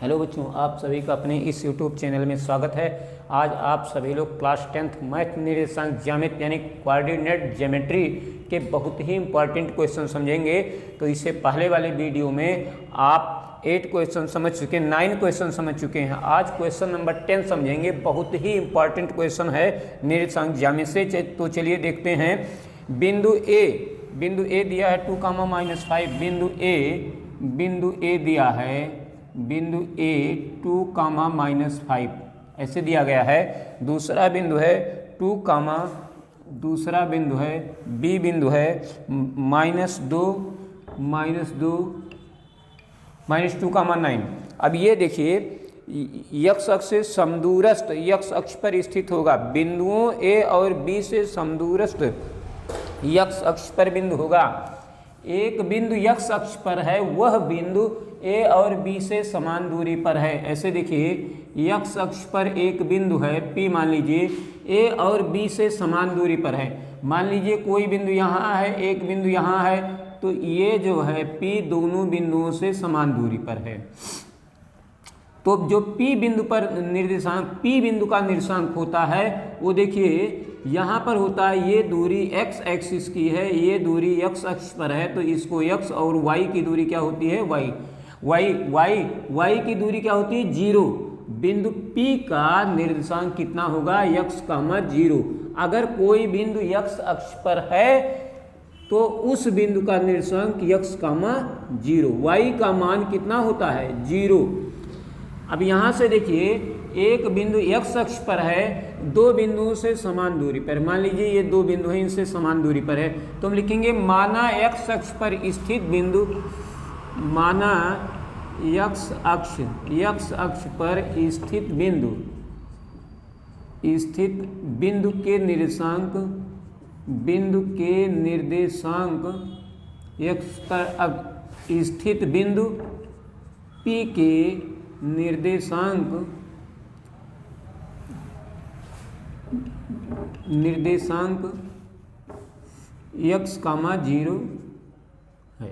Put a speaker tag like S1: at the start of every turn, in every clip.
S1: Hello बच्चों, आप सभी का अपने इस YouTube चैनल में स्वागत है। आज आप सभी लोग क्लास 10th मैथ निर्देशांक ज्यामिति यानी कोऑर्डिनेट ज्योमेट्री के बहुत ही इंपॉर्टेंट क्वेश्चन समझेंगे। तो इससे पहले वाले वीडियो में आप 8 क्वेश्चन समझ चुके हैं, 9 क्वेश्चन समझ चुके हैं। आज क्वेश्चन नंबर 10 समझेंगे। बहुत ही इंपॉर्टेंट क्वेश्चन है निर्देशांक ज्यामिति से। तो चलिए देखते हैं। बिंदु ए दिया है 2, -5। बिंदु ए दिया है, बिंदु ए 2, -5 ऐसे दिया गया है। दूसरा बिंदु है 2, दूसरा बिंदु है बी बिंदु है -2, -2, -2, 9। अब ये देखिए, x अक्ष से समदूरस्थ x अक्ष पर स्थित होगा। बिंदुओं ए और बी से समदूरस्थ x अक्ष पर बिंदु होगा। एक बिंदु x अक्ष पर है, वह बिंदु ए और बी से समान दूरी पर है। ऐसे देखिए, x अक्ष पर एक बिंदु है P, मान लीजिए ए और बी से समान दूरी पर है। मान लीजिए कोई बिंदु यहाँ है, एक बिंदु यहाँ है, तो ये जो है P दोनों बिंदुओं से समान दूरी पर है। तो जो P बिंदु पर निर्देशांक, P बिंदु का निर्देशांक होता है वो देखिए यहाँ पर होता है। ये दूरी x एक्सिस की है, ये दूरी x अक्ष पर है, तो इसको x, और y की दूरी क्या होती है y की दूरी क्या होती है 0। बिंदु P का निर्देशांक कितना होगा x, 0। अगर कोई बिंदु x अक्ष पर है तो उस बिंदु का निर्देशांक x, 0। y का मान कितना होता है 0। अब यहाँ से देखिए, एक बिंदु x अक्ष पर है, दो बिंदुओं से समान दूरी पर। मान लीजिए ये दो बिंदु हैं, इनसे समान दूरी पर है, तो हम लिखेंगे माना x अक्ष पर स्थित बिंदु, माना x अक्ष पर स्थित बिंदु के निर्देशांक x पर स्थित बिंदु P के निर्देशांक x, 0 है।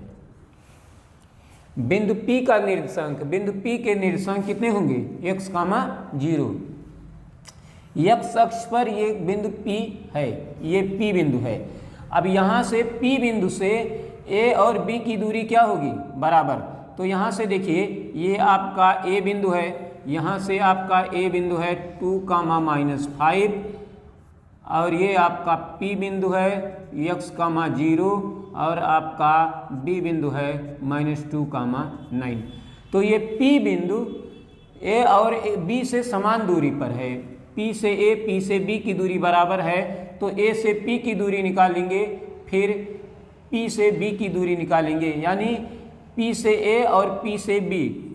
S1: बिंदु P का निर्देशांक, बिंदु P के निर्देशांक कितने होंगे x, 0। x अक्ष पर ये बिंदु P है, ये P बिंदु है। अब यहाँ से P बिंदु से A और B की दूरी क्या होगी बराबर। तो यहाँ से देखिए, ये आपका A बिंदु है, यहाँ से आपका A बिंदु है 2, -5, और ये आपका P बिंदु है x, 0, और आपका B बिंदु है -2, 9। तो ये P बिंदु A और B से समान दूरी पर है। P से A, P से B की दूरी बराबर है, तो A से P की दूरी निकालेंगे, फिर P से B की दूरी निकालेंगे, यानी P से A और P से B।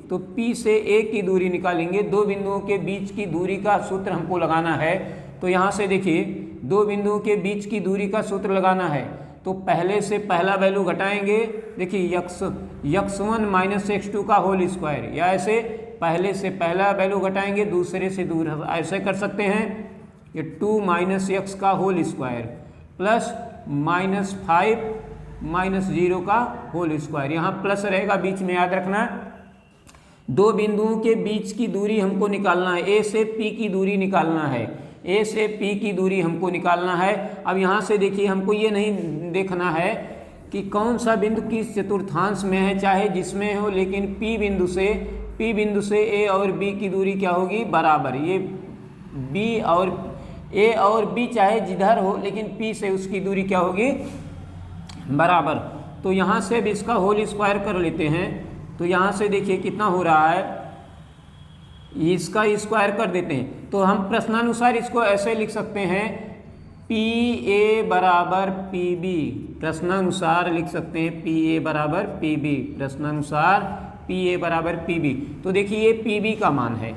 S1: तो P से A की दूरी निकालेंगे। दो बिंदुओं के बीच की दूरी का सूत्र हमको लगाना है। तो यहाँ से देखिए, दो बिंदुओं के बीच की दूरी का सूत्र लगाना है, तो पहले से पहला वैल्यू घटाएंगे। देखिए x1 - x2 का होल स्क्वायर, या ऐसे पहले से पहला वैल्यू घटाएंगे, दूसरे से दूर, ऐसे कर सकते हैं। ये 2 - x का होल स्क्वायर प्लस -5 - 0 का होल स्क्वायर। यहाँ प्लस रहेगा बीच में, याद रखना। दो बिंदुओं के बीच की दूरी हमको निकालना है, A से P की दूरी निकालना है, A से P की दूरी हमको निकालना है। अब यहाँ से देखिए, हमको ये नहीं देखना है कि कौन सा बिंदु किस चतुर्थांश में है, चाहे जिसमें हो, लेकिन P बिंदु से A और B की दूरी क्या होगी बराबर। ये A और B चाहे जिधर हो, लेकिन P से उसकी दूरी क्या होगी बराबर। तो यहाँ से अब इसका होल स्क्वायर कर लेते हैं। तो यहाँ से देखिए कितना हो रहा है, इसका स्क्वायर कर देते हैं। तो हम प्रश्नानुसार इसको ऐसे लिख सकते हैं, PA बराबर PB। प्रश्नानुसार लिख सकते हैं PA बराबर PB, प्रश्नानुसार PA बराबर PB। तो देखिए ये PB का मान है,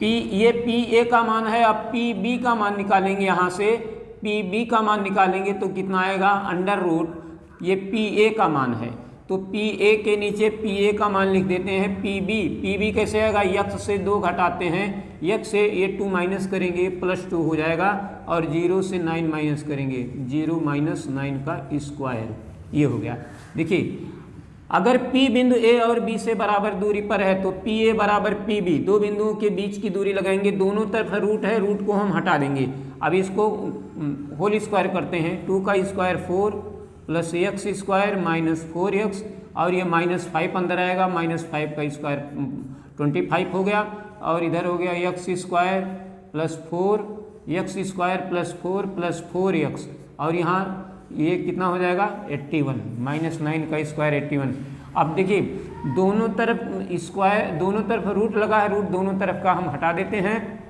S1: ये PA का मान है। अब PB का मान निकालेंगे, यहाँ से PB का मान निकालेंगे तो कितना आएगा √ ये PA का मान है, तो PA के नीचे PA का मान लिख देते हैं PB कैसे आएगा, x से 2 घटाते हैं, x से ये 2 माइनस करेंगे, +2 हो जाएगा, और 0 से 9 माइनस करेंगे, 0 - 9 का स्क्वायर, ये हो गया। देखिए अगर P बिंदु A और B से बराबर दूरी पर है तो PA बराबर PB, दो बिंदुओं के बीच की दूरी लगाएंगे, दोनों तरफ रूट है, रूट को हम हटा देंगे। अब इसको होल स्क्वायर करते हैं, 2 का square 4 plus x square minus 4x, और ये -5 अंदर आएगा, -5 का स्क्वायर 25 हो गया, और इधर हो गया x square plus 4 x square plus 4 plus 4x, और यहाँ ये कितना हो जाएगा 81, -9 का स्क्वायर 81। अब देखिए दोनों तरफ स्क्वायर, दोनों तरफ रूट लगा है, रूट दोनों तरफ का हम हटा देते हैं,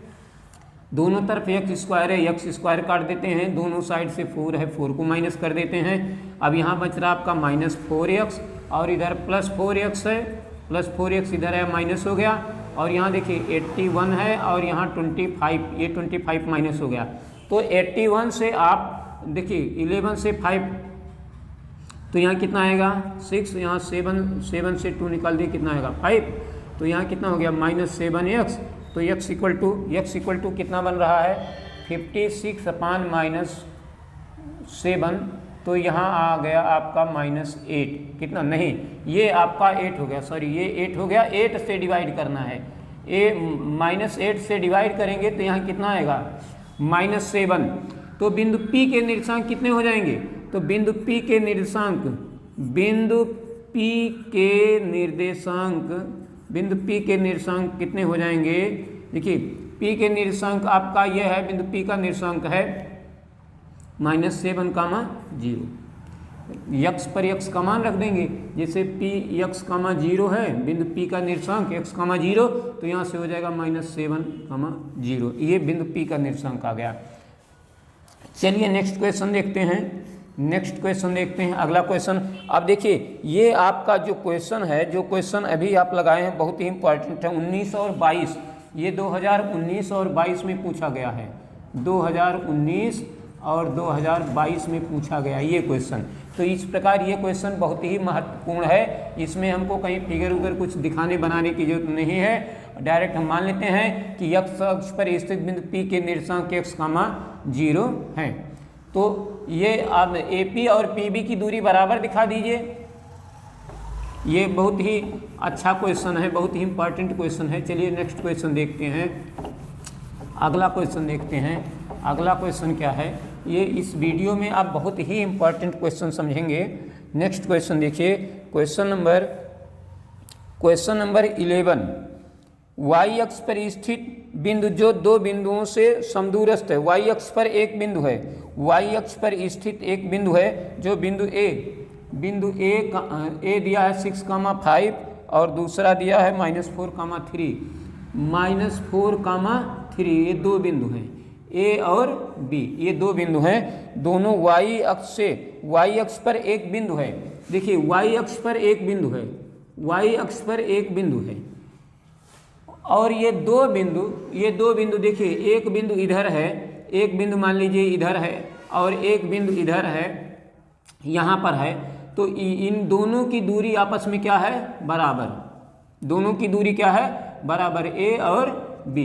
S1: दोनों तरफ एक्स स्क्वायर है, एक्स स्क्वायर काट देते हैं, दोनों साइड से 4 है, 4 को माइनस कर देते हैं। अब यहाँ बच रहा आपका -4x, और इधर प्लस 4x है, प्लस 4x इधर है, माइनस हो गया, और यहाँ देखिए 81 है, और यहाँ 25, ये 25 माइनस हो गया। तो 81 से आप देखिए 11 से 5, तो यहाँ कितना आएगा 6, यहाँ 7 से 2 निकाल दिए, कितना आएगा 5, तो यहाँ कितना हो गया -7x, तो x इक्वल टू कितना बन रहा है 56 -7, तो यहाँ आ गया आपका -8, कितना नहीं ये आपका 8 हो गया, सॉरी ये 8 हो गया, 8 से डिवाइड करना है, -8 से डिवाइड करेंगे तो यहाँ कितना आएगा -7। तो बिंदु P के निर्देशांक कितने हो जाएंगे, तो बिंदु P के निर्देशांक कितने हो जाएंगे, देखिए P के निर्देशांक आपका यह है, बिंदु P का निर्देशांक है -7, 0, x पर x का मान रख देंगे, जैसे P x, 0 है, बिंदु P का निर्देशांक x, 0, तो यहाँ से हो जाएगा -7, 0, ये बिंदु P का निर्देशांक आ गया। चलिए नेक्स्ट क्वेश्चन देखते हैं, अगला क्वेश्चन। अब देखिए ये आपका जो क्वेश्चन है, जो क्वेश्चन अभी आप लगाए हैं बहुत ही इंपॉर्टेंट है, 19 और 22, ये 2019 और 22 में पूछा गया है, 2019 और 2022 में पूछा गया ये क्वेश्चन। तो इस प्रकार ये क्वेश्चन बहुत ही महत्वपूर्ण है, इसमें हमको कहीं फिगर उगर कुछ दिखाने बनाने की जरूरत नहीं है, डायरेक्ट हम मान लेते हैं कि x अक्ष पर स्थित बिंदु P के निर्देशांक x, 0 हैं। तो ये अब AP और PB की दूरी बराबर दिखा दीजिए, ये बहुत ही अच्छा क्वेश्चन है, बहुत ही इंपॉर्टेंट क्वेश्चन है। चलिए नेक्स्ट क्वेश्चन देखते हैं, अगला क्वेश्चन देखते हैं। अगला क्वेश्चन क्या है, ये इस वीडियो में आप बहुत ही इंपॉर्टेंट क्वेश्चन समझेंगे। नेक्स्ट क्वेश्चन देखिए, क्वेश्चन नंबर 11, y अक्ष पर स्थित बिंदु जो दो बिंदुओं से समदूरस्थ है, y अक्ष पर एक बिंदु है, y अक्ष पर स्थित एक बिंदु है जो बिंदु A दिया है 6,5 और दूसरा दिया है -4,3, -4,3, ये दो बिंदु हैं, A और B, ये दो बिंदु हैं, दोनों y अक्ष पर एक बिंदु है। देखिए y अक्ष पर एक बिंदु है, y अक्ष पर एक बिंदु है, और ये दो बिंदु देखिए, एक बिंदु इधर है, एक बिंदु मान लीजिए इधर है, और एक बिंदु इधर है, यहाँ पर है, तो इन दोनों की दूरी आपस में क्या है बराबर, दोनों की दूरी क्या है बराबर, A और B।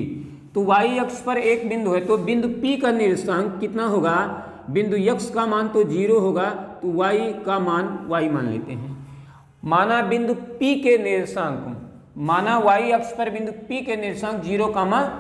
S1: तो y अक्ष पर एक बिंदु है, तो बिंदु P का निर्देशांक कितना होगा, बिंदु x का मान तो 0 होगा, तो y का मान y मान लेते हैं। माना बिंदु P के निर्देशांक, माना y अक्ष पर बिंदु P के निर्देशांक 0,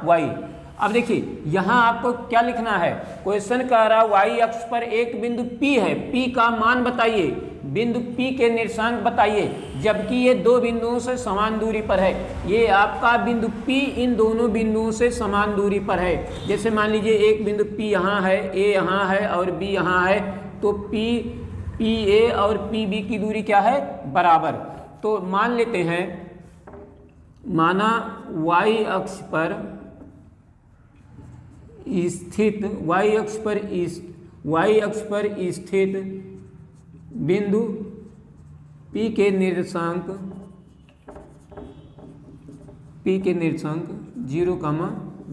S1: y। अब देखिए यहाँ आपको क्या लिखना है, क्वेश्चन कह रहा y अक्ष पर एक बिंदु P है, P का मान बताइए, बिंदु P के निर्देशांक बताइए, जबकि ये दो बिंदुओं से समान दूरी पर है। ये आपका बिंदु P इन दोनों बिंदुओं से समान दूरी पर है। जैसे मान लीजिए एक बिंदु P यहाँ है, A यहाँ है और B यहाँ है, तो PA और PB की दूरी क्या है बराबर। तो मान लेते हैं, माना y अक्ष पर स्थित बिंदु P के निर्देशांक 0,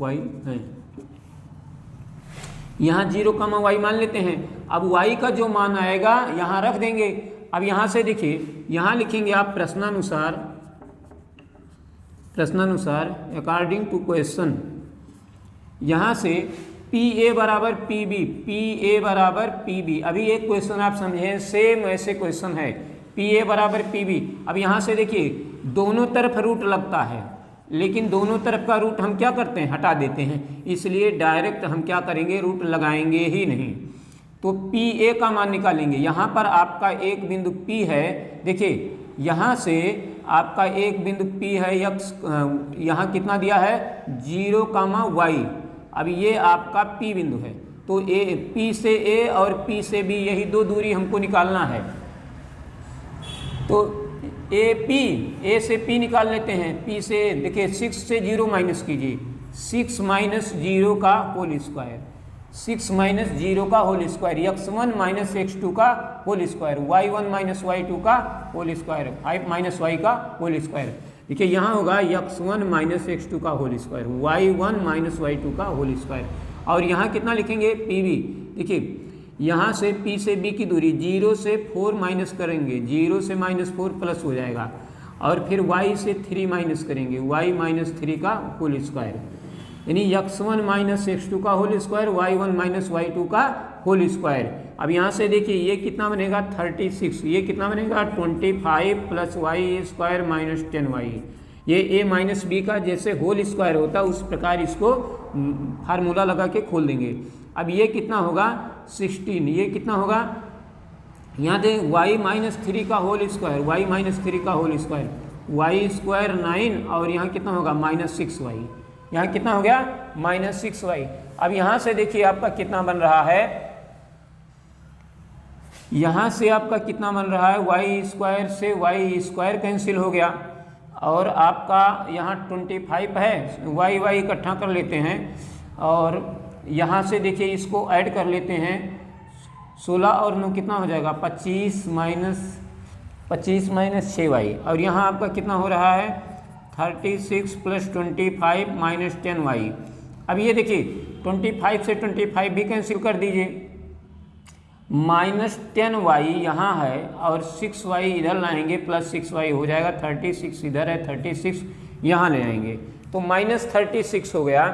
S1: y है। यहाँ 0, y मान लेते हैं। अब y का जो मान आएगा यहाँ रख देंगे। अब यहाँ से देखिए, यहाँ लिखेंगे आप प्रश्नानुसार अकॉर्डिंग टू क्वेश्चन, यहाँ से PA बराबर PB, PA बराबर PB। अभी एक क्वेश्चन आप समझें, सेम ऐसे क्वेश्चन है, पी ए बराबर पी बी। अब यहाँ से देखिए दोनों तरफ रूट लगता है, लेकिन दोनों तरफ का रूट हम क्या करते हैं, हटा देते हैं, इसलिए डायरेक्ट हम क्या करेंगे, रूट लगाएंगे ही नहीं। तो पी ए का मान निकालेंगे। यहाँ पर आपका एक बिंदु पी है, देखिए यहाँ से आपका एक बिंदु पी है, यक्स यहाँ कितना दिया है 0, अब ये आपका पी बिंदु है। तो ए पी से ए और पी से बी, यही दो दूरी हमको निकालना है। तो ए से पी निकाल लेते हैं, पी से देखिए 6 से 0 माइनस कीजिए, 6 माइनस 0 का होल स्क्वायर, 6 माइनस 0 का whole square, x1 minus x2 का whole square, y1 minus y2 का होल स्क्वायर, 5 माइनस y का होल स्क्वायर। देखिए यहाँ होगा x1 माइनस x2 का whole square, y1 minus y2 का होल स्क्वायर। और यहाँ कितना लिखेंगे pb। देखिए यहाँ से p से b की दूरी 0 से 4 माइनस करेंगे, 0 से माइनस 4 प्लस हो जाएगा, और फिर y से 3 माइनस करेंगे, y माइनस 3 का होल स्क्वायर, यानी x1 माइनस x2 का whole square, y1 minus y2 का होल स्क्वायर। अब यहाँ से देखिए ये कितना बनेगा 36, ये कितना बनेगा 25 plus Y square minus 10y। ये a माइनस बी का जैसे होल स्क्वायर होता है उस प्रकार इसको फार्मूला लगा के खोल देंगे। अब ये कितना होगा 16, ये कितना होगा, यहाँ देख y माइनस 3 का होल स्क्वायर, y माइनस 3 का होल स्क्वायर, y स्क्वायर 9, और यहाँ कितना होगा माइनस 6y, यहाँ कितना हो गया माइनस 6y। अब यहाँ से देखिए आपका कितना बन रहा है, यहाँ से आपका कितना बन रहा है, y स्क्वायर से y स्क्वायर कैंसिल हो गया, और आपका यहाँ 25 है, y इकट्ठा कर लेते हैं, और यहाँ से देखिए इसको ऐड कर लेते हैं, 16 और 9 कितना हो जाएगा 25 माइनस 6y, और यहाँ आपका कितना हो रहा है 36 प्लस 25 माइनस 10y। अब ये देखिए 25 से 25 भी कैंसिल कर दीजिए, माइनस 10y यहाँ है और 6y इधर लाएंगे, प्लस 6y हो जाएगा, 36 इधर है, 36 यहाँ ले आएंगे, तो माइनस 36 हो गया।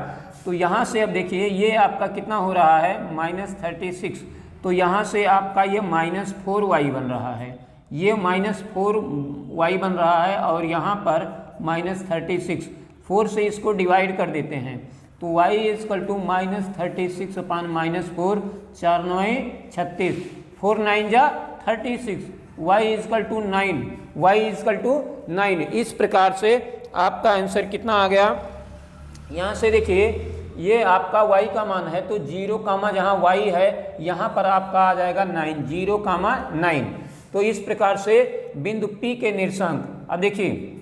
S1: तो यहाँ से अब देखिए ये आपका कितना हो रहा है माइनस 36, तो यहाँ से आपका ये माइनस 4y बन रहा है, ये माइनस 4y बन रहा है, और यहाँ पर माइनस 36, 4 से इसको डिवाइड कर देते हैं, तो y is equal to minus 36 upon minus 4, 4 9 36, 4 9 जा 36, y is equal to 9, y is equal to 9। इस प्रकार से आपका आंसर कितना आ गया, यहाँ से देखिए ये आपका y का मान है, तो 0 कामा जहाँ y है यहाँ पर आपका आ जाएगा 9, 0 कामा 9। तो इस प्रकार से बिंदु P के निर्देशांक, अब देखिए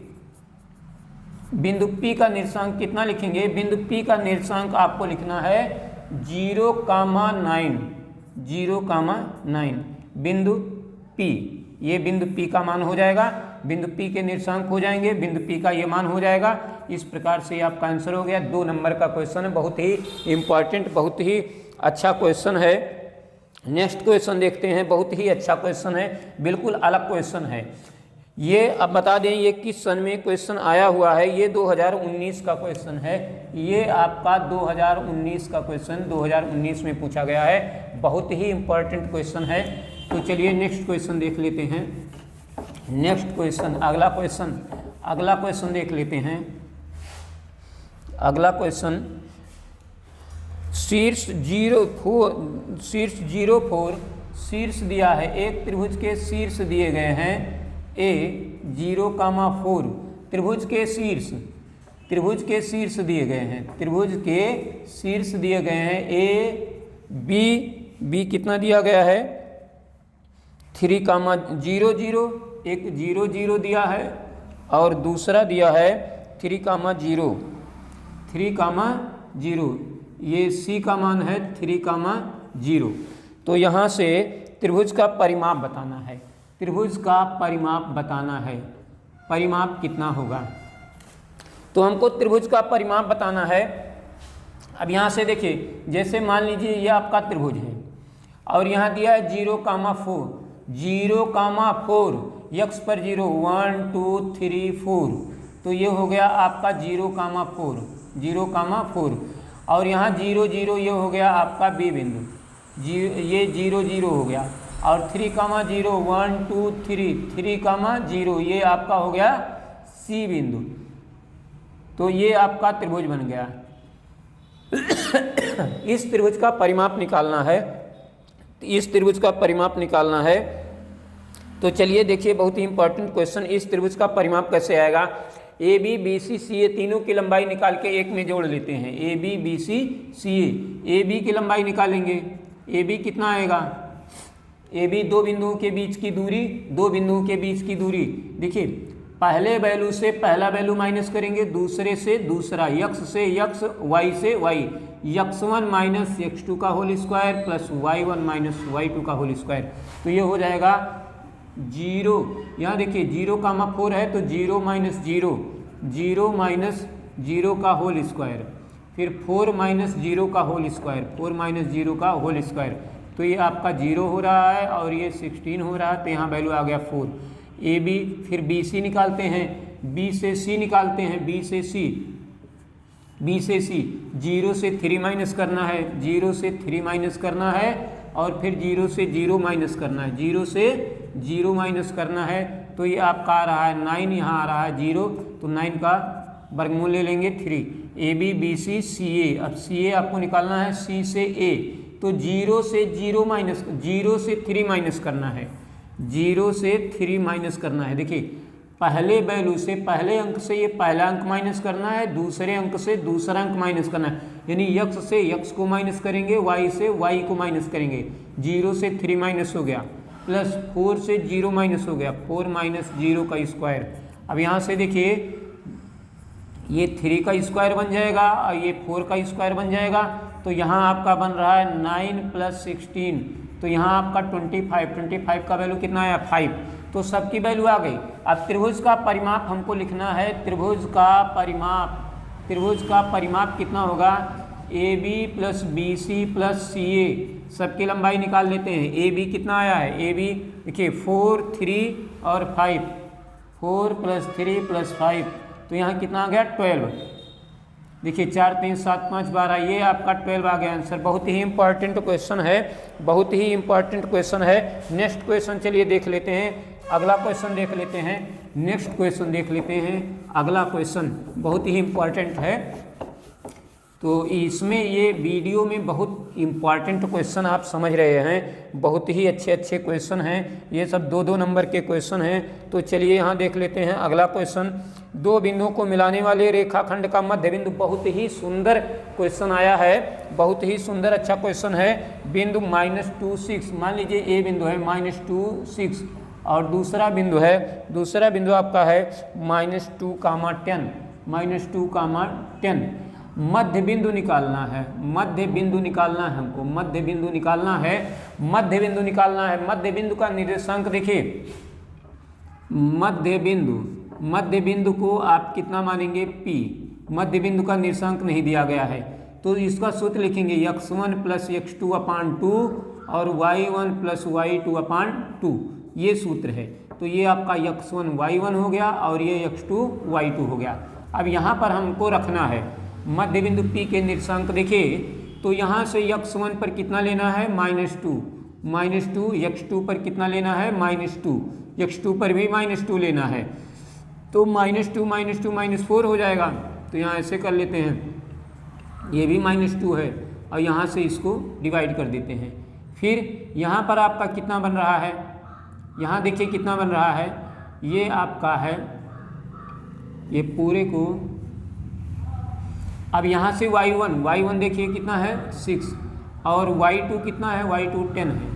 S1: बिंदु P का निर्देशांक कितना लिखेंगे, बिंदु P का निर्देशांक आपको लिखना है 0, 9, 0, 9 बिंदु P, ये बिंदु P का मान हो जाएगा, बिंदु P के निर्देशांक हो जाएंगे, बिंदु P का ये मान हो जाएगा। इस प्रकार से आपका आंसर हो गया। 2 नंबर का क्वेश्चन है, बहुत ही इम्पॉर्टेंट, बहुत ही अच्छा क्वेश्चन है। नेक्स्ट क्वेश्चन देखते हैं, बहुत ही अच्छा क्वेश्चन है, बिल्कुल अलग क्वेश्चन है ये। अब बता दें ये किस सन में क्वेश्चन आया हुआ है, ये 2019 का क्वेश्चन है, ये आपका 2019 का क्वेश्चन 2019 में पूछा गया है, बहुत ही इम्पॉर्टेंट क्वेश्चन है। तो चलिए नेक्स्ट क्वेश्चन देख लेते हैं। नेक्स्ट क्वेश्चन, अगला क्वेश्चन देख लेते हैं। अगला क्वेश्चन, शीर्ष 0,4 शीर्ष दिया है, एक त्रिभुज के शीर्ष दिए गए हैं a 0,4, त्रिभुज के शीर्ष दिए गए हैं, त्रिभुज के शीर्ष दिए गए हैं a b कितना दिया गया है 3,0,0, एक 0 0 दिया है और दूसरा दिया है 3,0, ये c का मान है 3,0। तो यहाँ से त्रिभुज का परिमाप बताना है, त्रिभुज का परिमाप बताना है, परिमाप कितना होगा। तो हमको त्रिभुज का परिमाप बताना है। अब यहाँ से देखिए, जैसे मान लीजिए ये आपका त्रिभुज है और यहाँ दिया है 0,4, 0,4, x पर 0, 1 2 3 4, तो ये हो गया आपका 0,4, और यहाँ 0 0 ये हो गया आपका b बिंदु, ये 0 0 हो गया। और 3,0 1 2 3 3,0 ये आपका हो गया सी बिंदु। तो ये आपका त्रिभुज बन गया। इस त्रिभुज का परिमाप निकालना है, इस त्रिभुज का परिमाप निकालना है। तो चलिए देखिए, बहुत ही इंपॉर्टेंट क्वेश्चन, इस त्रिभुज का परिमाप कैसे आएगा। ए बी बी सी सी ए तीनों की लंबाई निकाल के एक में जोड़ लेते हैं। A B B C C A B की लंबाई निकालेंगे। ए बी कितना आएगा, ए बी दो बिंदुओं के बीच की दूरी, दो बिंदुओं के बीच की दूरी। देखिए पहले वैल्यू से पहला वैल्यू माइनस करेंगे, दूसरे से दूसरा, यक्स से यक्स, वाई से वाई, x1 माइनस x2 का whole square plus y1 minus y2 का होल स्क्वायर। तो ये हो जाएगा 0, यहाँ देखिए 0,4 है तो 0 माइनस 0, 0 माइनस 0 का होल स्क्वायर, फिर 4 माइनस 0 का होल स्क्वायर, 4 माइनस 0 का होल स्क्वायर। तो ये आपका 0 हो रहा है और ये 16 हो रहा है, तो यहाँ वैल्यू आ गया 4। ए बी, फिर बी सी निकालते हैं, बी से सी निकालते हैं, बी से सी, बी से सी, 0 से 3 माइनस करना है, 0 से 3 माइनस करना है और फिर 0 से 0 माइनस करना है, 0 से 0 माइनस करना है। तो ये आपका आ रहा है 9, यहाँ आ रहा है 0, तो 9 का वर्गमूल ले लेंगे 3। ए बी बी सी सी ए, अब सी ए आपको निकालना है सी से ए, तो 0 से 0 माइनस, 0 से 3 माइनस करना है, 0 से 3 माइनस करना है। देखिए पहले वैल्यू से पहले अंक से ये पहला अंक माइनस करना है, दूसरे अंक से दूसरा अंक माइनस करना है, यानी x से x को माइनस करेंगे, y से y को माइनस करेंगे। 0 से 3 माइनस हो गया, प्लस 4 से 0 माइनस हो गया, 4 माइनस 0 का स्क्वायर। अब यहाँ से देखिए ये 3 का स्क्वायर बन जाएगा और ये 4 का स्क्वायर बन जाएगा। तो यहाँ आपका बन रहा है 9 प्लस 16, तो यहाँ आपका 25, 25 का वैल्यू कितना आया 5। तो सबकी वैल्यू आ गई। अब त्रिभुज का परिमाप हमको लिखना है, त्रिभुज का परिमाप, त्रिभुज का परिमाप कितना होगा, A B plus B C plus C A, सबकी लंबाई निकाल लेते हैं। ए बी कितना आया है, ए बी देखिए 4 3 और 5, 4 प्लस 3 प्लस 5, तो यहाँ कितना आ गया 12। देखिए 4 3 7 5 12, ये आपका 12 आ गया आंसर। बहुत ही इंपॉर्टेंट क्वेश्चन है, बहुत ही इंपॉर्टेंट क्वेश्चन है। नेक्स्ट क्वेश्चन चलिए देख लेते हैं, अगला क्वेश्चन देख लेते हैं, नेक्स्ट क्वेश्चन देख लेते हैं। अगला क्वेश्चन बहुत ही इंपॉर्टेंट है, तो इसमें ये वीडियो में बहुत इंपॉर्टेंट क्वेश्चन आप समझ रहे हैं, बहुत ही अच्छे अच्छे क्वेश्चन हैं, ये सब 2-2 नंबर के क्वेश्चन हैं। तो चलिए यहाँ देख लेते हैं अगला क्वेश्चन। दो बिंदुओं को मिलाने वाले रेखाखंड का मध्य बिंदु, बहुत ही सुंदर क्वेश्चन आया है, बहुत ही सुंदर अच्छा क्वेश्चन है। बिंदु -2 6, मान लीजिए ए बिंदु है -2 6 और दूसरा बिंदु है, दूसरा बिंदु आपका है -2, 10, -2, 10। मध्य बिंदु निकालना है, मध्य बिंदु निकालना है हमको, मध्य बिंदु निकालना है, मध्य बिंदु निकालना है। मध्य बिंदु का निर्देशांक देखिए, मध्य बिंदु, मध्य बिंदु को आप कितना मानेंगे P, मध्य बिंदु का निर्देशांक नहीं दिया गया है, तो इसका सूत्र लिखेंगे x1 प्लस x2/2 और y1 प्लस y2/2, ये सूत्र है। तो ये आपका x1 y1 हो गया और ये x2 y2 हो गया। अब यहाँ पर हमको रखना है मध्य बिंदु P के निर्देशांक। देखिए तो यहाँ से x1 पर कितना लेना है -2, x2 पर कितना लेना है -2, x2 पर भी -2 लेना है, तो -2 -4 हो जाएगा। तो यहाँ ऐसे कर लेते हैं, ये भी -2 है और यहाँ से इसको डिवाइड कर देते हैं। फिर यहाँ पर आपका कितना बन रहा है, यहाँ देखिए कितना बन रहा है, ये आपका है, ये पूरे को, अब यहाँ से y1 देखिए कितना है 6 और y2 कितना है, y2 10 है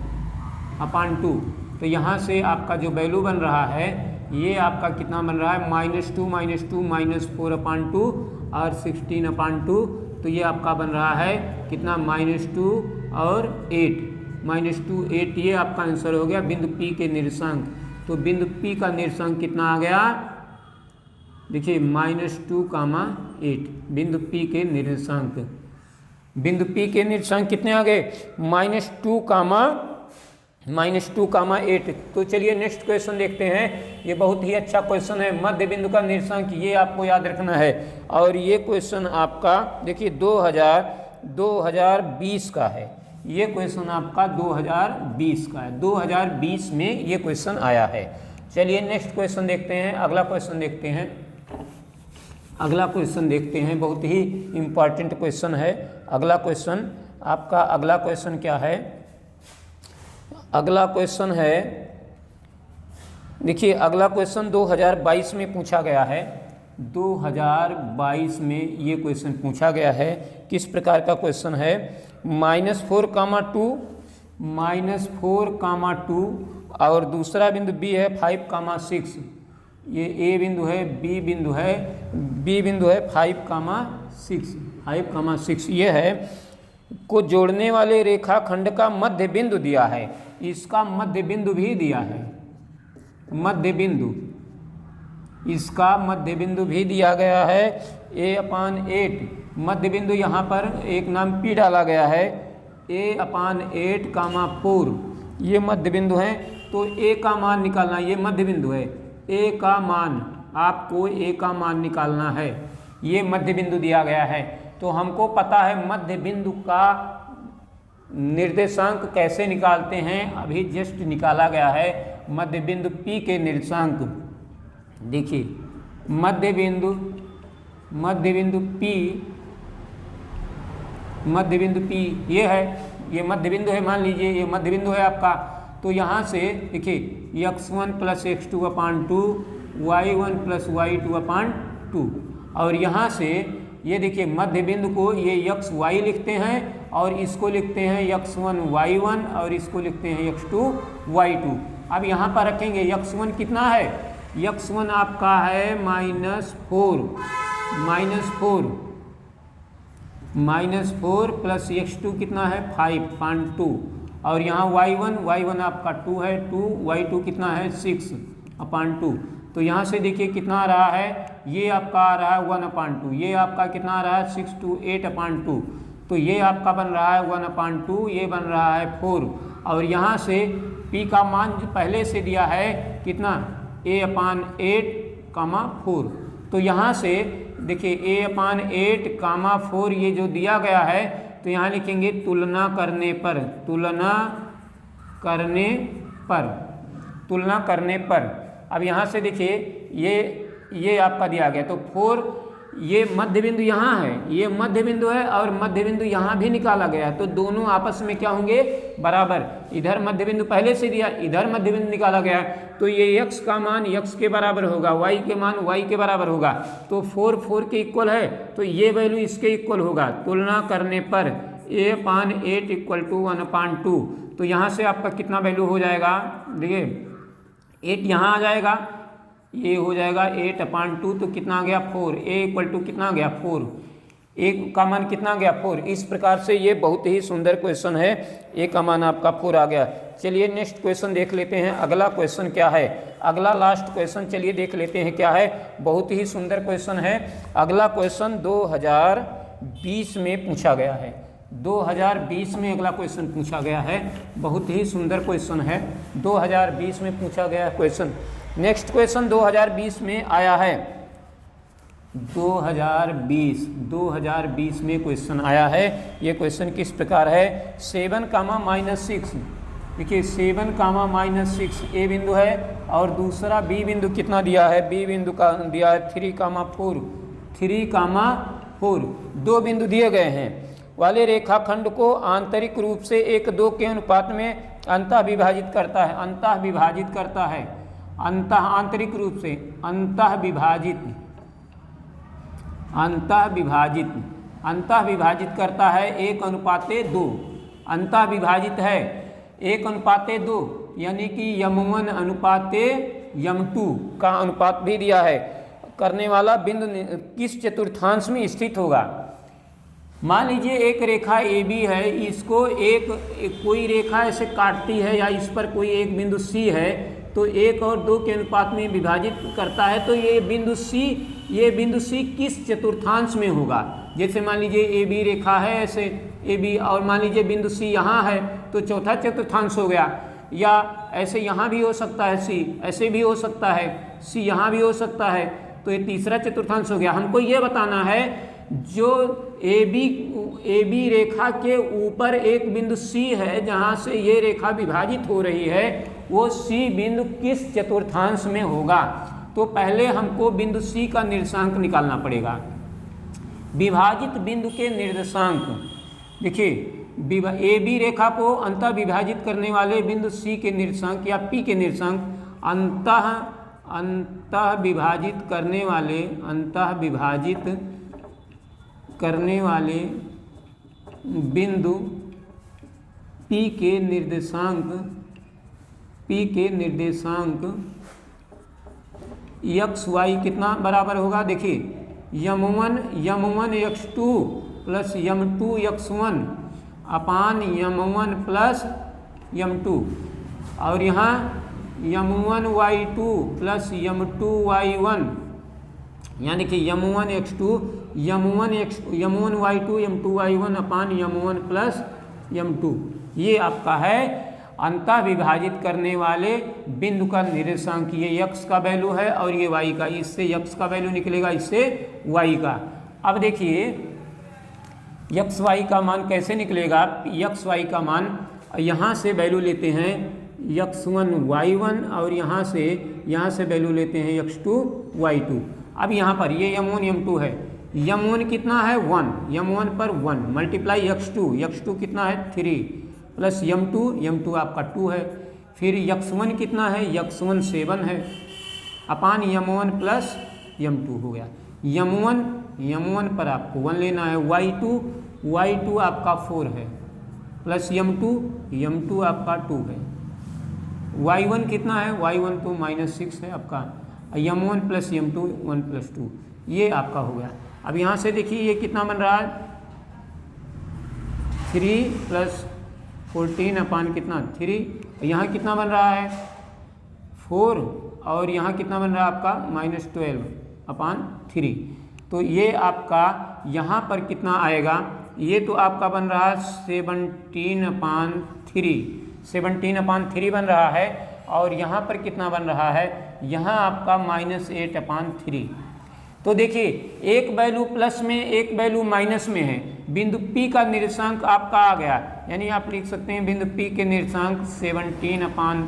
S1: /2। तो यहाँ से आपका जो वैल्यू बन रहा है ये आपका कितना बन रहा है -2 -4/2 और 16/2। तो ये आपका बन रहा है कितना -2 और 8, -2 8, ये आपका आंसर हो गया बिंदु P के निर्देशांक। तो बिंदु P का निर्देशांक कितना आ गया, देखिए -2, 8, बिंदु P के निर्देशांक, बिंदु P के निर्देशांक कितने आ गए -2, 8। तो चलिए नेक्स्ट क्वेश्चन देखते हैं, ये बहुत ही अच्छा क्वेश्चन है। मध्य बिंदु का निर्देशांक ये आपको याद रखना है, और ये क्वेश्चन आपका देखिए 2020 का है, ये क्वेश्चन आपका 2020 का है, 2020 में ये क्वेश्चन आया है। चलिए नेक्स्ट क्वेश्चन देखते हैं, अगला क्वेश्चन देखते हैं। अगला क्वेश्चन देखते हैं, बहुत ही इम्पॉर्टेंट क्वेश्चन है अगला क्वेश्चन आपका। अगला क्वेश्चन क्या है? अगला क्वेश्चन है, देखिए अगला क्वेश्चन 2022 में पूछा गया है। 2022 में ये क्वेश्चन पूछा गया है। किस प्रकार का क्वेश्चन है? -4, -4, और दूसरा बिंदु बी है 5, 6। ये ए बिंदु है, बी बिंदु है, बी बिंदु है 5, 6 ये है को जोड़ने वाले रेखाखंड का मध्य बिंदु दिया है। इसका मध्य बिंदु भी दिया है, मध्य बिंदु, इसका मध्य बिंदु भी दिया गया है a/8। मध्य बिंदु यहाँ पर एक नाम P डाला गया है, a/8, 4 ये मध्य बिंदु हैं। तो a का मान निकालना, ये मध्य बिंदु है, a का मान, आपको a का मान निकालना है। ये मध्य बिंदु दिया गया है। तो हमको पता है मध्य बिंदु का निर्देशांक कैसे निकालते हैं, अभी जस्ट निकाला गया है। मध्य बिंदु P के निर्देशांक देखिए, मध्य बिंदु P ये है, ये मध्य बिंदु है, मान लीजिए ये मध्य बिंदु है आपका। तो यहाँ से देखिए x1 + x2/2, y1 + y2/2, और यहाँ से ये देखिए मध्य बिंदु को ये xy लिखते हैं और इसको लिखते हैं x1 y1 और इसको लिखते हैं x2 y2। अब यहाँ पर रखेंगे x1 कितना है? x1 आपका है -4 प्लस x2 कितना है 5/2, और यहाँ y1 आपका 2 है, 2 y2 कितना है 6/2। तो यहाँ से देखिए कितना आ रहा है, ये आपका आ रहा है 1/2, ये आपका कितना आ रहा है 6 to 8/2। तो ये आपका बन रहा है 1/2, ये बन रहा है 4। और यहाँ से P का मान पहले से दिया है कितना, a/8, 4। तो यहाँ से देखिए a/8, 4 ये जो दिया गया है, तो यहाँ लिखेंगे तुलना करने पर। अब यहाँ से देखिए ये आपका दिया गया, तो 4, ये मध्य बिंदु यहाँ है, ये मध्य बिंदु है और मध्य बिंदु यहाँ भी निकाला गया, तो दोनों आपस में क्या होंगे, बराबर। इधर मध्य बिंदु पहले से दिया, इधर मध्य बिंदु निकाला गया, तो ये x का मान x के बराबर होगा, y के मान y के बराबर होगा। तो 4 के इक्वल है, तो ये वैल्यू इसके इक्वल होगा। तुलना करने पर a/8 = 1/2। तो यहाँ से आपका कितना वैल्यू हो जाएगा, देखिए 8 यहाँ आ जाएगा, ये हो जाएगा 8/2, तो कितना आ गया 4। a = कितना आ गया 4, a का मान कितना आ गया 4। इस प्रकार से ये बहुत ही सुंदर क्वेश्चन है, a का मान आपका 4 आ गया। चलिए नेक्स्ट क्वेश्चन देख लेते हैं, अगला क्वेश्चन क्या है। अगला लास्ट क्वेश्चन चलिए देख लेते हैं क्या है, बहुत ही सुंदर क्वेश्चन है। अगला क्वेश्चन 2020 में पूछा गया है, 2020 में अगला क्वेश्चन पूछा गया है, बहुत ही सुंदर क्वेश्चन है, 2020 में पूछा गया क्वेश्चन। नेक्स्ट क्वेश्चन 2020 में आया है, 2020 में क्वेश्चन आया है। ये क्वेश्चन किस प्रकार है, 7, -6। देखिए 7, -6 ए बिंदु है, और दूसरा बी बिंदु कितना दिया है, बी बिंदु का दिया है 3,4 दो बिंदु दिए गए हैं वाले रेखाखंड को आंतरिक रूप से 1:2 के अनुपात में अंतः विभाजित करता है, आंतरिक रूप से अंतः विभाजित करता है 1:2। अंतः विभाजित है 1:2, यानी कि m1 अनुपाते m2 का अनुपात भी दिया है। करने वाला बिंदु किस चतुर्थांश में स्थित होगा। मान लीजिए एक रेखा AB है, इसको कोई रेखा ऐसे काटती है, या इस पर कोई एक बिंदु C है, तो 1 और 2 के अनुपात में विभाजित करता है। तो ये बिंदु C किस चतुर्थांश में होगा। जैसे मान लीजिए AB रेखा है ऐसे AB, और मान लीजिए बिंदु C यहाँ है, तो चौथा चतुर्थांश हो गया। या ऐसे यहाँ भी हो सकता है C, ऐसे भी हो सकता है C, यहाँ भी हो सकता है, तो ये तीसरा चतुर्थांश हो गया। हमको ये बताना है जो ए बी रेखा के ऊपर एक बिंदु सी है जहाँ से ये रेखा विभाजित हो रही है, वो सी बिंदु किस चतुर्थांश में होगा। तो पहले हमको बिंदु सी का निर्देशांक निकालना पड़ेगा। विभाजित बिंदु के निर्देशांक देखिए, ए बी रेखा को अंतः विभाजित करने वाले बिंदु सी के निर्देशांक या पी के निर्देशांक अंतः विभाजित करने वाले बिंदु पी के निर्देशांक एक्स वाई कितना बराबर होगा। देखिए यम1 x2 प्लस यम2 x1 अपान यम1 प्लस यम2, और यहाँ यम1 y2 प्लस यम2 y1, यानी कि यम1 x2 यम1 y2 यम2 y1 अपान यम1 प्लस यम2। ये आपका है अंतः विभाजित करने वाले बिंदु का निर्देशांक। ये x का वैल्यू है और ये y का, इससे x का वैल्यू निकलेगा, इससे y का। अब देखिए x y का मान कैसे निकलेगा। x y का मान यहाँ से वैल्यू लेते हैं x1 y1 और यहाँ से वैल्यू लेते हैं x2 y2। अब यहाँ पर ये m1 m2 है, m1 कितना है 1, m1 पर 1 मल्टीप्लाई x2 कितना है 3 प्लस यम2 आपका 2 है, फिर x1 कितना है, x1 7 है अपान यम1 प्लस यम2 हो गया। यम1 पर आपको 1 लेना है, y2 आपका 4 है प्लस यम2 आपका 2 है, y1 कितना है, y1 तो -6 है आपका, यम1 प्लस यम2 1 प्लस 2, ये आपका हो गया। अब यहाँ से देखिए ये कितना बन रहा है 3 प्लस 14 अपान कितना 3, यहाँ कितना बन रहा है 4, और यहाँ कितना बन रहा है आपका -12 अपान 3। तो ये आपका यहाँ पर कितना आएगा, ये तो आपका बन रहा है 17 अपान 3 बन रहा है, और यहाँ पर कितना बन रहा है, यहाँ आपका -8 अपान 3। तो देखिए एक वैल्यू प्लस में एक वैल्यू माइनस में है, बिंदु P का निर्देशांक आपका आ गया, यानी आप लिख सकते हैं बिंदु P के निर्देशांक 17 अपान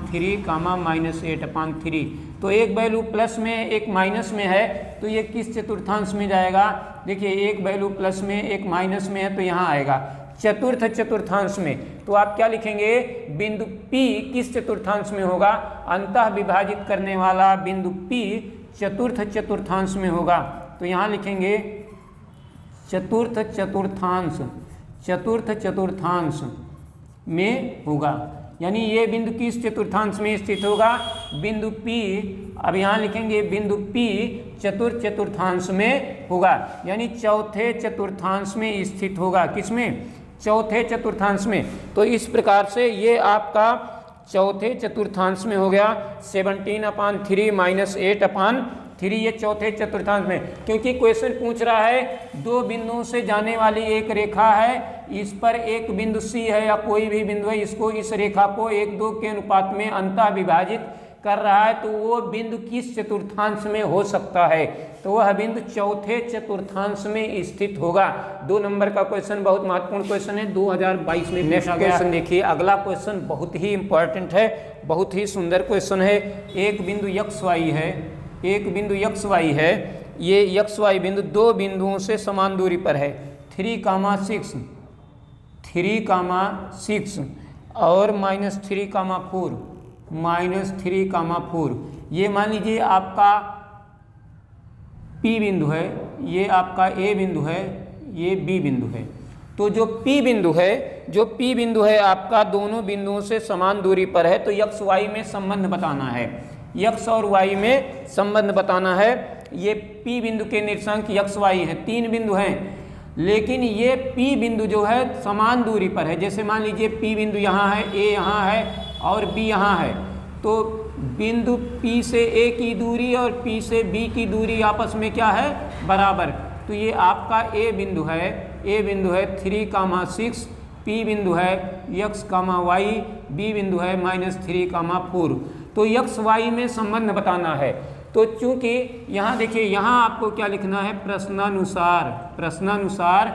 S1: 3 कामा -8 अपान 3। तो एक वैल्यू प्लस में एक माइनस में है, तो ये किस चतुर्थांश में जाएगा। देखिए एक वैल्यू प्लस में एक माइनस में है तो यहाँ आएगा चतुर्थांश में। तो आप क्या लिखेंगे, बिंदु P किस चतुर्थांश में होगा, अंतः विभाजित करने वाला बिंदु P चतुर्थांश में होगा। तो यहाँ लिखेंगे चतुर्थांश में होगा, यानी ये बिंदु किस चतुर्थांश में स्थित होगा, बिंदु P। अब यहाँ लिखेंगे बिंदु P चतुर्थांश में होगा, यानी चौथे चतुर्थांश में स्थित होगा। किसमें, चौथे चतुर्थांश में। तो इस प्रकार से ये आपका चौथे चतुर्थांश में हो गया 17 अपान 3 -8 अपान 3, ये चौथे चतुर्थांश में। क्योंकि क्वेश्चन पूछ रहा है दो बिंदुओं से जाने वाली एक रेखा है, इस पर एक बिंदु C है या कोई भी बिंदु है, इसको इस रेखा को 1-2 के अनुपात में अंतः विभाजित कर रहा है, तो वो बिंदु किस चतुर्थांश में हो सकता है, तो वह बिंदु चौथे चतुर्थांश में स्थित होगा। 2 नंबर का क्वेश्चन बहुत महत्वपूर्ण क्वेश्चन है 2022 में। नेक्स्ट क्वेश्चन देखिए, अगला क्वेश्चन बहुत ही इंपॉर्टेंट है, बहुत ही सुंदर क्वेश्चन है। एक बिंदु एक्स वाई है, ये एक्स वाई बिंदु 2 बिंदुओं से समान दूरी पर है, 3, 6 और -3, ये मान लीजिए आपका P बिंदु है, ये आपका A बिंदु है, ये B बिंदु है। तो जो P बिंदु है आपका दोनों बिंदुओं से समान दूरी पर है, तो x y में संबंध बताना है, x और y में संबंध बताना है। ये P बिंदु के निर्देशांक x y है, 3 बिंदु हैं, लेकिन ये P बिंदु जो है समान दूरी पर है। जैसे मान लीजिए P बिंदु यहाँ है, A यहाँ है और B यहाँ है, तो बिंदु P से A की दूरी और P से B की दूरी आपस में क्या है, बराबर। तो ये आपका A बिंदु है 3, 6, P बिंदु है x, y, B बिंदु है -3, 4। तो x y में संबंध बताना है। तो चूंकि यहाँ देखिए, यहाँ आपको क्या लिखना है, प्रश्नानुसार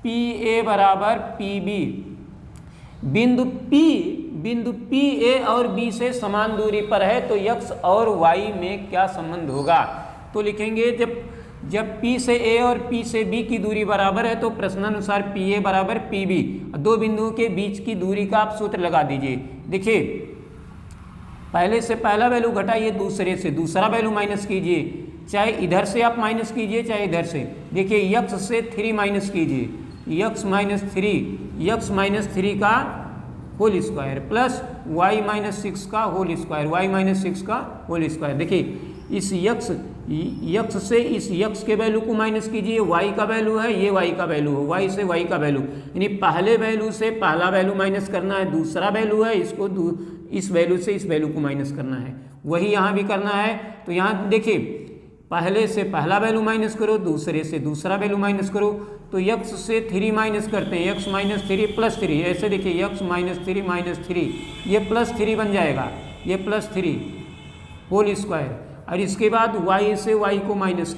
S1: पी ए बराबर पी बी, बिंदु पी ए और बी से समान दूरी पर है, तो x और y में क्या संबंध होगा। तो लिखेंगे जब P से A और P से B की दूरी बराबर है तो प्रश्नानुसार पी ए बराबर पी बी, दो बिंदुओं के बीच की दूरी का आप सूत्र लगा दीजिए। देखिए, पहले से पहला वैल्यू घटाइए, दूसरे से दूसरा वैल्यू माइनस कीजिए, चाहे इधर से आप माइनस कीजिए चाहे इधर से। देखिए, x से 3 माइनस कीजिए, x माइनस 3 का whole square plus y minus 6 का होल स्क्वायर, देखिए इस यक्स से इस यक्स के वैल्यू को माइनस कीजिए, y का वैल्यू है, ये y का वैल्यू है, y से y का वैल्यू, यानी पहले वैल्यू से पहला वैल्यू माइनस करना है, दूसरा वैल्यू है, इसको इस वैल्यू से इस वैल्यू को माइनस करना है, वही यहाँ भी करना है। तो यहाँ देखिए, पहले से पहला वैल्यू माइनस करो, दूसरे से दूसरा वैल्यू माइनस करो, तो x से 3 माइनस करते हैं, x माइनस 3 प्लस 3, ऐसे देखिए x माइनस 3 ये प्लस 3 बन जाएगा, ये प्लस 3 होल स्क्वायर, और इसके बाद y से y को माइनस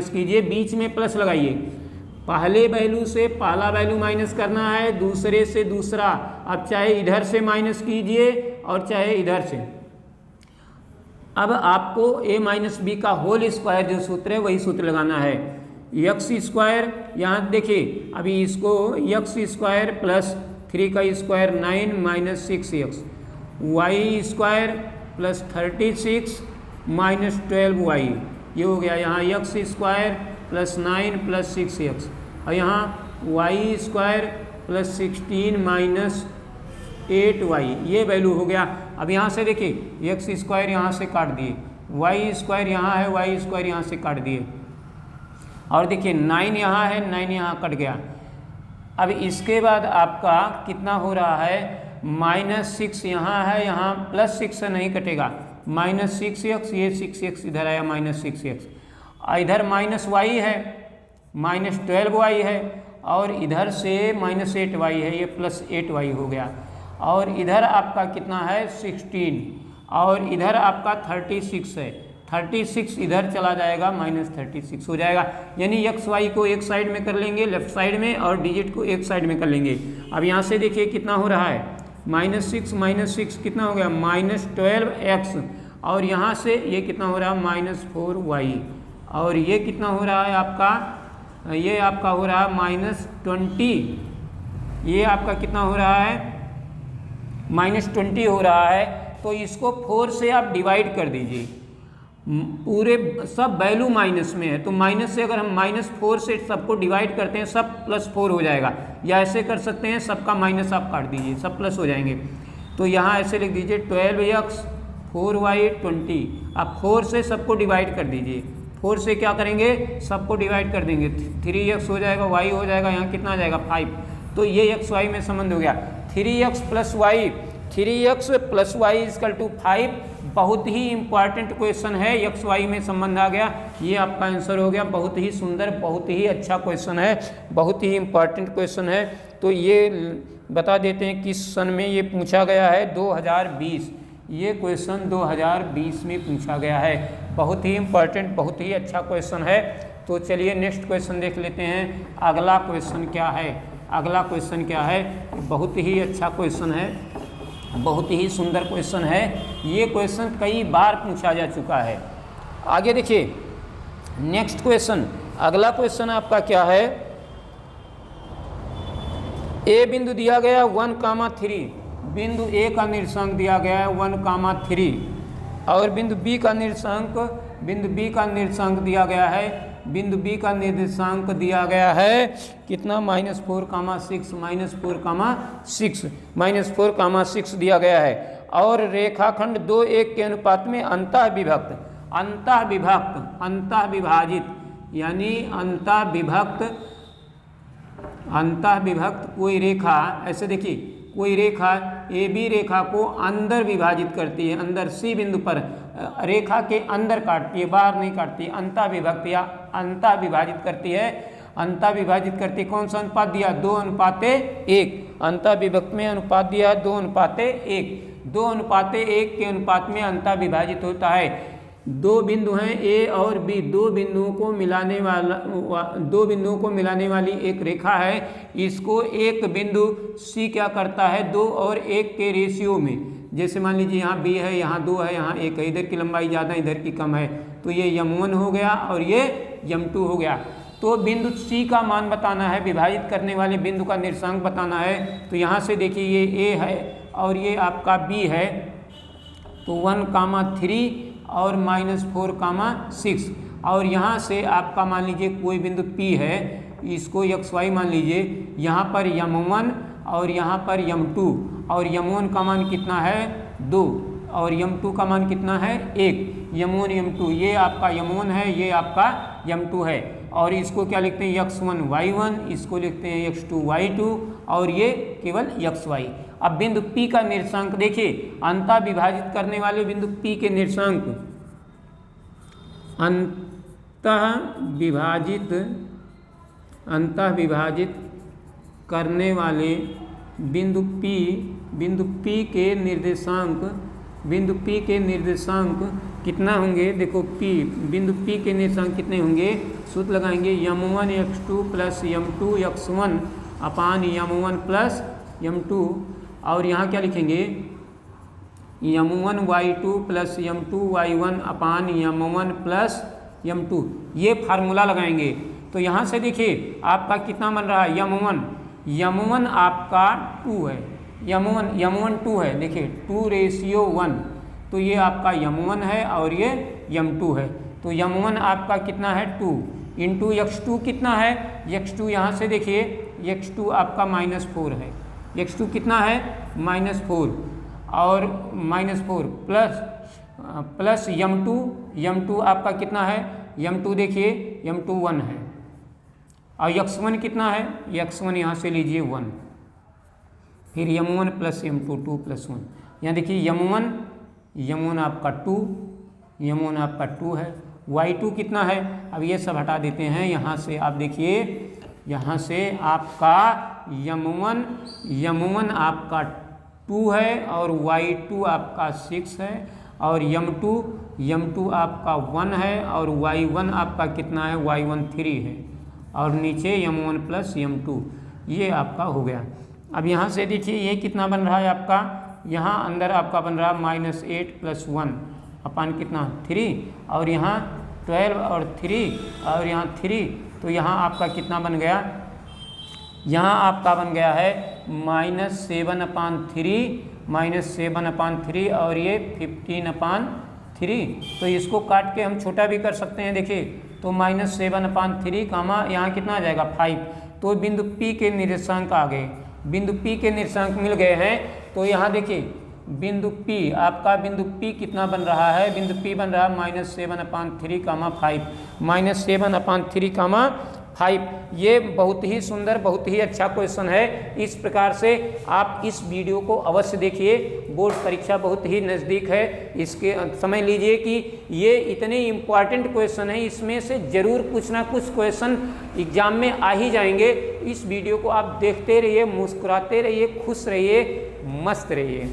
S1: कीजिए, बीच में प्लस लगाइए, पहले वैल्यू से पहला वैल्यू माइनस करना है, दूसरे से दूसरा, अब चाहे इधर से माइनस कीजिए और चाहे इधर से। अब आपको a माइनस बी का होल स्क्वायर जो सूत्र है वही सूत्र लगाना है, एक्स स्क्वायर, यहाँ देखिए अभी इसको एक्स स्क्वायर प्लस 3 का square 9 minus 6x, Y square plus 36 minus 12y, ये हो गया यहाँ x square plus 9 plus 6x, और यहाँ Y square plus 16 minus 8y, ये वैल्यू हो गया। अब यहाँ से देखिए एक्स स्क्वायर यहाँ से काट दिए, वाई स्क्वायर यहाँ है, वाई स्क्वायर यहाँ से काट दिए, और देखिए 9 यहाँ है, 9 यहाँ कट गया। अब इसके बाद आपका कितना हो रहा है, माइनस 6 यहाँ है, यहाँ प्लस 6 से नहीं कटेगा, माइनस 6x, ये 6x इधर आया माइनस 6x, इधर माइनस y है, माइनस 12y है, और इधर से माइनस 8y है, ये प्लस 8y हो गया, और इधर आपका कितना है 16, और इधर आपका 36 है, 36 इधर चला जाएगा, माइनस 36 हो जाएगा, यानी एक्स वाई को एक साइड में कर लेंगे लेफ्ट साइड में, और डिजिट को एक साइड में कर लेंगे। अब यहाँ से देखिए कितना हो रहा है, माइनस 6 कितना हो गया, माइनस 12x, और यहाँ से ये कितना हो रहा है, माइनस 4y, और ये कितना हो रहा है आपका, ये आपका हो रहा है माइनस 20, ये आपका कितना हो रहा है, माइनस 20 हो रहा है। तो इसको 4 से आप डिवाइड कर दीजिए, पूरे सब वैल्यू माइनस में है, तो माइनस से अगर हम -4 से सबको डिवाइड करते हैं, सब +4 हो जाएगा, या ऐसे कर सकते हैं सबका माइनस आप काट दीजिए, सब प्लस हो जाएंगे। तो यहाँ ऐसे लिख दीजिए 12x 4y 20, आप 4 से सबको डिवाइड कर दीजिए, 4 से क्या करेंगे, सबको डिवाइड कर देंगे, 3x हो जाएगा, y हो जाएगा, यहाँ कितना आ जाएगा 5, तो ये x y में संबंध हो गया, 3x plus Y is equal to 5, बहुत ही इंपॉर्टेंट क्वेश्चन है, एक्स वाई में संबंध आ गया, ये आपका आंसर हो गया, बहुत ही सुंदर, बहुत ही अच्छा क्वेश्चन है, बहुत ही इंपॉर्टेंट क्वेश्चन है। तो ये बता देते हैं किस सन में ये पूछा गया है, 2020, ये क्वेश्चन 2020 में पूछा गया है, बहुत ही इंपॉर्टेंट, बहुत ही अच्छा क्वेश्चन है। तो चलिए नेक्स्ट क्वेश्चन देख लेते हैं, अगला क्वेश्चन क्या है, बहुत ही अच्छा क्वेश्चन है, बहुत ही सुंदर क्वेश्चन है, ये क्वेश्चन कई बार पूछा जा चुका है। आगे देखिए नेक्स्ट क्वेश्चन, अगला क्वेश्चन आपका क्या है, ए बिंदु दिया गया 1,3, बिंदु ए का निर्देशांक दिया गया है 1,3, और बिंदु बी का निर्देशांक दिया गया है, बिंदु बी का निर्देशांक दिया गया है कितना, -4,6 दिया गया है, और रेखाखंड 2:1 के अनुपात में अंतः विभाजित यानी अंतः विभक्त कोई रेखा, ऐसे देखिए कोई रेखा ए बी रेखा को अंदर विभाजित करती है, अंदर सी बिंदु पर रेखा के अंदर काटती है, बाहर नहीं काटती, अंतः विभक्त या अंतः विभाजित करती है, कौन सा अनुपात दिया, 2:1, अंतः विभक्त में अनुपात दिया 2:1। 2:1 के अनुपात में अंतः विभाजित होता है। दो बिंदु हैं ए और बी, दो बिंदुओं को मिलाने वाली एक रेखा है। इसको एक बिंदु सी क्या करता है, 2 और 1 के रेशियो में, जैसे मान लीजिए यहाँ बी है, यहाँ 2 है, यहाँ 1 है, इधर की लंबाई ज़्यादा इधर की कम है, तो ये m1 हो गया और ये m2 हो गया। तो बिंदु सी का मान बताना है, विभाजित करने वाले बिंदु का निर्देशांक बताना है। तो यहाँ से देखिए ये ए है और ये आपका बी है, तो 1,3 और -4,6, और यहाँ से आपका मान लीजिए कोई बिंदु P है, इसको XY मान लीजिए, यहाँ पर m1 और यहाँ पर m2, और m1 का मान कितना है 2 और m2 का मान कितना है 1। m1 m2 ये आपका m1 है, ये आपका m2 है, और इसको क्या लिखते हैं x1 y1, इसको लिखते हैं x2 y2, और ये केवल xy। अब बिंदु P का निर्देशांक देखिए, अंतः विभाजित करने वाले बिंदु P के निर्देशांक, अंतः विभाजित करने वाले बिंदु P के निर्देशांक कितना होंगे, देखो बिंदु P के निर्देशांक कितने होंगे, सूत्र लगाएंगे m1 x2 plus m2 x1 अपान m1 प्लस m2, और यहाँ क्या लिखेंगे m1 y2 plus m2 y1 अपान m1 प्लस m2, ये फार्मूला लगाएंगे। तो यहाँ से देखिए आपका कितना बन रहा है m1 आपका 2 है, m1 2 है, देखिए 2:1, तो ये आपका m1 है और ये m2 है। तो m1 आपका कितना है 2 इंटू x2 कितना है, x2 यहाँ से देखिए x2 आपका -4 है, x2 कितना है -4, और -4 प्लस m2 आपका कितना है, m2 देखिए m2 1 है, और x1 कितना है, x1 यहाँ से लीजिए 1, फिर m1 प्लस m2 2 + 1, यहाँ देखिए m1 आपका 2 है, y2 कितना है, अब ये सब हटा देते हैं। यहाँ से आप देखिए, यहाँ से आपका m1 आपका 2 है और y2 आपका 6 है, और m2 आपका 1 है, और y1 आपका कितना है, y1 3 है, और नीचे m1 प्लस m2, ये आपका हो गया। अब यहाँ से देखिए ये कितना बन रहा है आपका, यहाँ अंदर आपका बन रहा -8 + 1 अपान कितना 3, और यहाँ 12 और 3 और यहाँ 3, तो यहाँ आपका कितना बन गया, यहाँ आपका बन गया है -7/3 और ये 15/3। तो इसको काट के हम छोटा भी कर सकते हैं, देखिए तो -7/3 कामा यहाँ कितना आ जाएगा 5। तो बिंदु P के निर्देशांक आ गए, बिंदु P के निर्देशांक मिल गए हैं। तो यहाँ देखिए बिंदु P कितना बन रहा है, बिंदु P बन रहा है -7/3 कामा 5, -7/3 कामा 5। ये बहुत ही सुंदर, बहुत ही अच्छा क्वेश्चन है। इस प्रकार से आप इस वीडियो को अवश्य देखिए, बोर्ड परीक्षा बहुत ही नज़दीक है, इसके समझ लीजिए कि ये इतने इम्पॉर्टेंट क्वेश्चन है, इसमें से ज़रूर कुछ ना कुछ क्वेश्चन एग्जाम में आ ही जाएंगे। इस वीडियो को आप देखते रहिए, मुस्कुराते रहिए, खुश रहिए, मस्त रहिए।